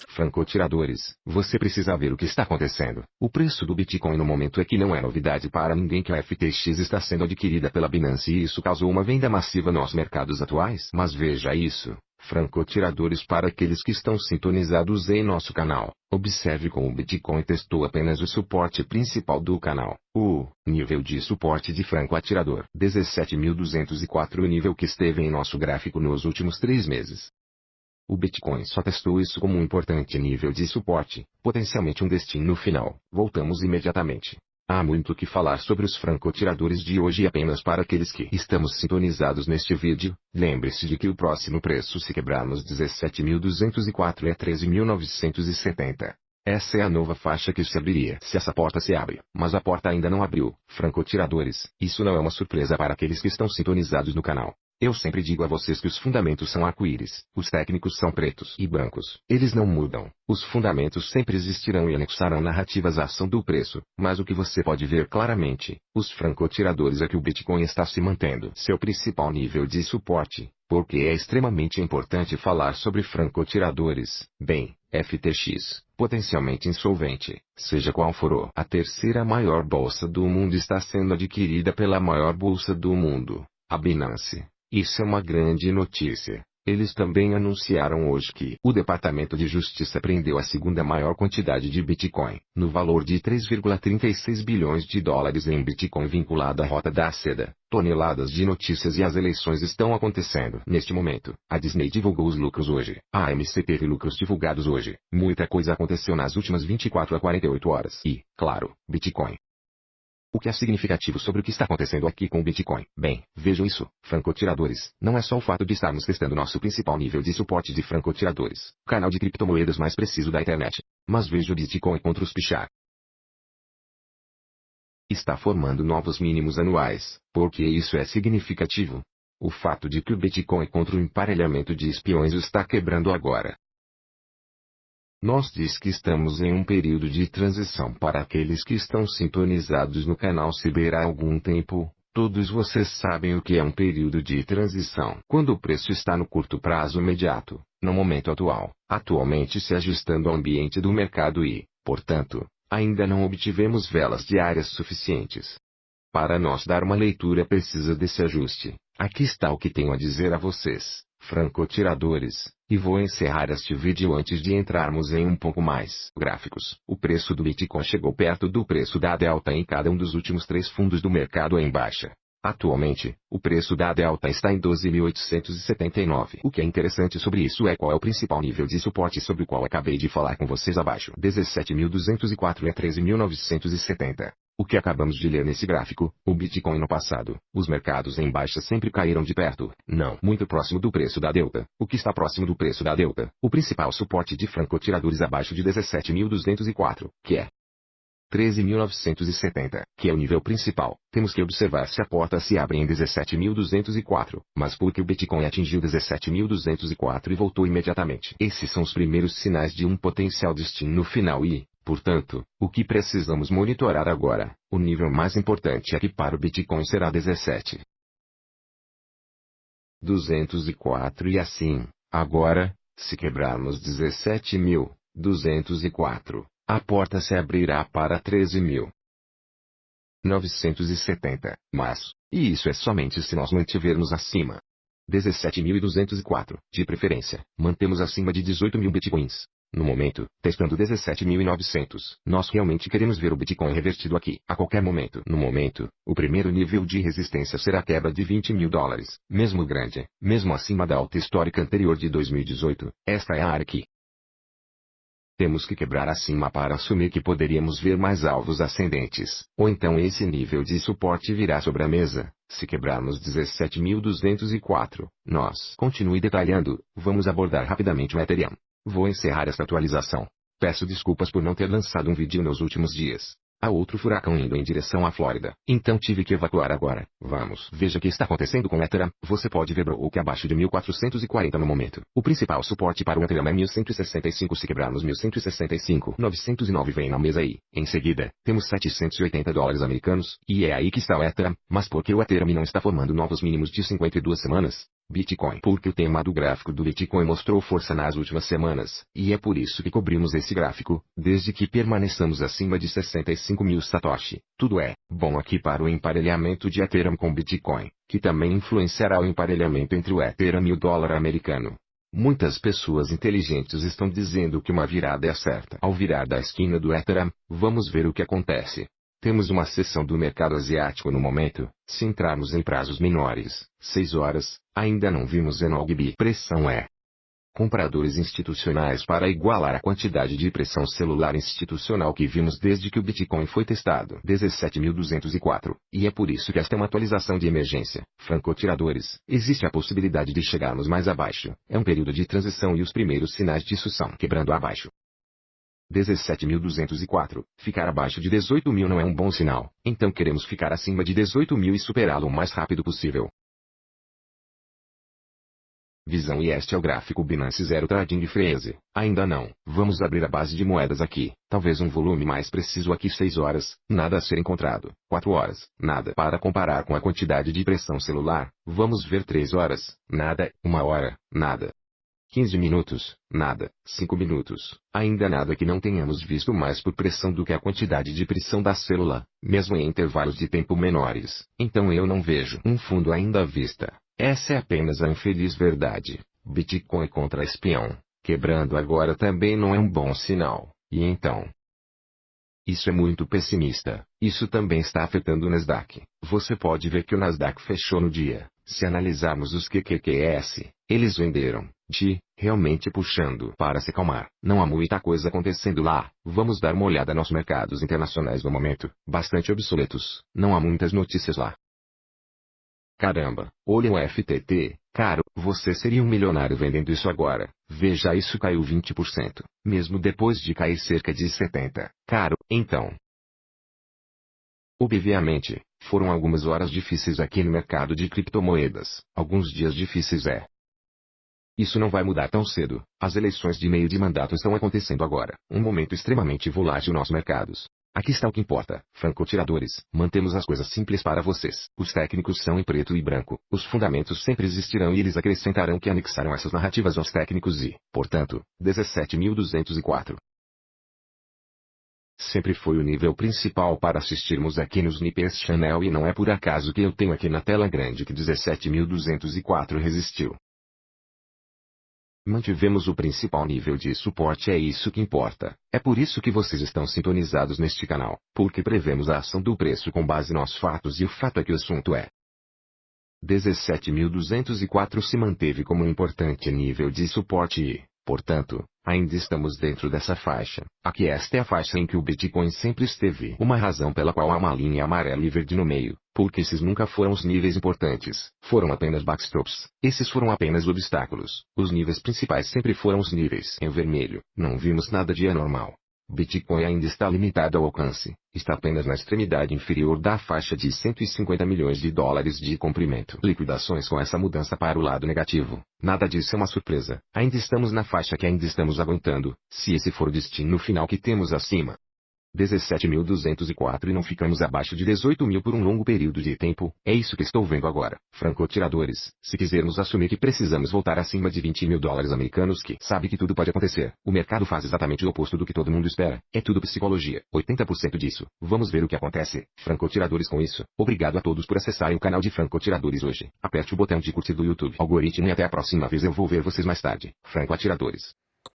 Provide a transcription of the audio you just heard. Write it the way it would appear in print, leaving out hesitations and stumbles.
Francotiradores, você precisa ver o que está acontecendo. O preço do Bitcoin no momento é que não é novidade para ninguém que a FTX está sendo adquirida pela Binance e isso causou uma venda massiva nos mercados atuais. Mas veja isso. Francotiradores, para aqueles que estão sintonizados em nosso canal, observe como o Bitcoin testou apenas o suporte principal do canal, o nível de suporte de francoatirador 17.204, o nível que esteve em nosso gráfico nos últimos 3 meses. O Bitcoin só testou isso como um importante nível de suporte, potencialmente um destino final. Voltamos imediatamente. Há muito o que falar sobre os francotiradores de hoje e apenas para aqueles que estamos sintonizados neste vídeo, lembre-se de que o próximo preço se quebrarmos 17.204 é 13.970. Essa é a nova faixa que se abriria se essa porta se abre, mas a porta ainda não abriu. Francotiradores, isso não é uma surpresa para aqueles que estão sintonizados no canal. Eu sempre digo a vocês que os fundamentos são arco-íris, os técnicos são pretos e brancos. Eles não mudam. Os fundamentos sempre existirão e anexarão narrativas à ação do preço. Mas o que você pode ver claramente, os francotiradores, é que o Bitcoin está se mantendo seu principal nível de suporte. Porque é extremamente importante falar sobre francotiradores. Bem, FTX, potencialmente insolvente, seja qual for a terceira maior bolsa do mundo, está sendo adquirida pela maior bolsa do mundo, a Binance. Isso é uma grande notícia. Eles também anunciaram hoje que o Departamento de Justiça prendeu a segunda maior quantidade de Bitcoin, no valor de 3,36 bilhões de dólares em Bitcoin vinculado à Rota da Seda. Toneladas de notícias e as eleições estão acontecendo neste momento. A Disney divulgou os lucros hoje. A AMC teve lucros divulgados hoje. Muita coisa aconteceu nas últimas 24 a 48 horas. E, claro, Bitcoin. O que é significativo sobre o que está acontecendo aqui com o Bitcoin? Bem, vejam isso, francotiradores. Não é só o fato de estarmos testando nosso principal nível de suporte de francotiradores, canal de criptomoedas mais preciso da internet. Mas veja o Bitcoin contra os Pichar. Está formando novos mínimos anuais. Por que isso é significativo? O fato de que o Bitcoin contra o emparelhamento de espiões está quebrando agora. Nós diz que estamos em um período de transição para aqueles que estão sintonizados no canal Ciber há algum tempo. Todos vocês sabem o que é um período de transição. Quando o preço está no curto prazo imediato, no momento atual, atualmente se ajustando ao ambiente do mercado e, portanto, ainda não obtivemos velas diárias suficientes. Para nós dar uma leitura precisa desse ajuste. Aqui está o que tenho a dizer a vocês, francotiradores, e vou encerrar este vídeo antes de entrarmos em um pouco mais gráficos. O preço do Bitcoin chegou perto do preço da Delta em cada um dos últimos 3 fundos do mercado em baixa. Atualmente, o preço da Delta está em 12.879. O que é interessante sobre isso é qual é o principal nível de suporte sobre o qual acabei de falar com vocês abaixo. 17.204 é 13.970. O que acabamos de ler nesse gráfico, o Bitcoin no passado, os mercados em baixa sempre caíram de perto, não muito próximo do preço da Delta. O que está próximo do preço da Delta? O principal suporte de francotiradores abaixo de 17.204, que é 13.970, que é o nível principal. Temos que observar se a porta se abre em 17.204, mas porque o Bitcoin atingiu 17.204 e voltou imediatamente. Esses são os primeiros sinais de um potencial destino final e, portanto, o que precisamos monitorar agora, o nível mais importante é que para o Bitcoin será 17.204 e assim, agora, se quebrarmos 17.204, a porta se abrirá para 13.970, mas, e isso é somente se nós mantivermos acima 17.204, de preferência, mantemos acima de 18.000 Bitcoins. No momento, testando 17.900, nós realmente queremos ver o Bitcoin revertido aqui, a qualquer momento. No momento, o primeiro nível de resistência será a quebra de 20.000 dólares, mesmo grande, mesmo acima da alta histórica anterior de 2018, esta é a área que temos que quebrar acima para assumir que poderíamos ver mais alvos ascendentes, ou então esse nível de suporte virá sobre a mesa. Se quebrarmos 17.204, nós continue detalhando, vamos abordar rapidamente o Ethereum. Vou encerrar esta atualização. Peço desculpas por não ter lançado um vídeo nos últimos dias. Há outro furacão indo em direção à Flórida, então tive que evacuar agora. Vamos. Veja o que está acontecendo com o Ethereum. Você pode ver o que abaixo de 1.440 no momento. O principal suporte para o Ethereum é 1.165. Se quebrarmos 1.165, 909 vem na mesa aí. Em seguida, temos 780 dólares americanos, e é aí que está o Ethereum. Mas por que o Ethereum não está formando novos mínimos de 52 semanas? Bitcoin. Porque o tema do gráfico do Bitcoin mostrou força nas últimas semanas, e é por isso que cobrimos esse gráfico, desde que permaneçamos acima de 65 mil Satoshi. Tudo é bom aqui para o emparelhamento de Ethereum com Bitcoin, que também influenciará o emparelhamento entre o Ethereum e o dólar americano. Muitas pessoas inteligentes estão dizendo que uma virada é certa. Ao virar da esquina do Ethereum, vamos ver o que acontece. Temos uma seção do mercado asiático no momento. Se entrarmos em prazos menores, 6 horas, ainda não vimos ENOGB. Pressão é compradores institucionais para igualar a quantidade de pressão celular institucional que vimos desde que o Bitcoin foi testado. 17.204. E é por isso que esta é uma atualização de emergência. Francotiradores, existe a possibilidade de chegarmos mais abaixo. É um período de transição e os primeiros sinais disso são quebrando abaixo. 17.204. Ficar abaixo de 18.000 não é um bom sinal, então queremos ficar acima de 18.000 e superá-lo o mais rápido possível. Visão. E este é o gráfico Binance Zero Trading Freeze. Ainda não. Vamos abrir a base de moedas aqui. Talvez um volume mais preciso aqui. 6 horas, nada a ser encontrado. 4 horas, nada. Para comparar com a quantidade de pressão celular, vamos ver 3 horas, nada. 1 hora, nada. 15 minutos, nada. 5 minutos, ainda nada que não tenhamos visto mais por pressão do que a quantidade de pressão da célula, mesmo em intervalos de tempo menores. Então eu não vejo um fundo ainda à vista. Essa é apenas a infeliz verdade. Bitcoin contra espião, quebrando agora também não é um bom sinal. E então? Isso é muito pessimista. Isso também está afetando o Nasdaq. Você pode ver que o Nasdaq fechou no dia. Se analisarmos os QQQS, eles venderam, realmente puxando para se acalmar. Não há muita coisa acontecendo lá. Vamos dar uma olhada nos mercados internacionais no momento, bastante obsoletos. Não há muitas notícias lá. Caramba, olha o FTT, caro, você seria um milionário vendendo isso agora. Veja, isso caiu 20%, mesmo depois de cair cerca de 70%. Caro, então. Obviamente, foram algumas horas difíceis aqui no mercado de criptomoedas. Alguns dias difíceis é. Isso não vai mudar tão cedo. As eleições de meio de mandato estão acontecendo agora. Um momento extremamente volátil nos mercados. Aqui está o que importa. Francotiradores, mantemos as coisas simples para vocês. Os técnicos são em preto e branco. Os fundamentos sempre existirão e eles acrescentarão que anexaram essas narrativas aos técnicos e, portanto, 17.204. Sempre foi o nível principal para assistirmos aqui nos Snippers Channel e não é por acaso que eu tenho aqui na tela grande que 17.204 resistiu. Mantivemos o principal nível de suporte, é isso que importa. É por isso que vocês estão sintonizados neste canal, porque prevemos a ação do preço com base nos fatos e o fato é que o assunto é 17.204 se manteve como um importante nível de suporte e, portanto, ainda estamos dentro dessa faixa. Aqui esta é a faixa em que o Bitcoin sempre esteve. Uma razão pela qual há uma linha amarela e verde no meio, porque esses nunca foram os níveis importantes, foram apenas backstops. Esses foram apenas obstáculos. Os níveis principais sempre foram os níveis em vermelho. Não vimos nada de anormal. Bitcoin ainda está limitado ao alcance, está apenas na extremidade inferior da faixa de 150 milhões de dólares de comprimento. Liquidações com essa mudança para o lado negativo. Nada disso é uma surpresa. Ainda estamos na faixa que ainda estamos aguentando, se esse for o destino final que temos acima. 17.204 e não ficamos abaixo de 18.000 por um longo período de tempo, é isso que estou vendo agora. Francotiradores, se quisermos assumir que precisamos voltar acima de 20 mil dólares americanos que sabe que tudo pode acontecer, o mercado faz exatamente o oposto do que todo mundo espera, é tudo psicologia, 80% disso, vamos ver o que acontece. Francotiradores com isso, obrigado a todos por acessarem o canal de Francotiradores hoje, aperte o botão de curtir do YouTube, algoritmo e até a próxima vez eu vou ver vocês mais tarde. Franco Atiradores.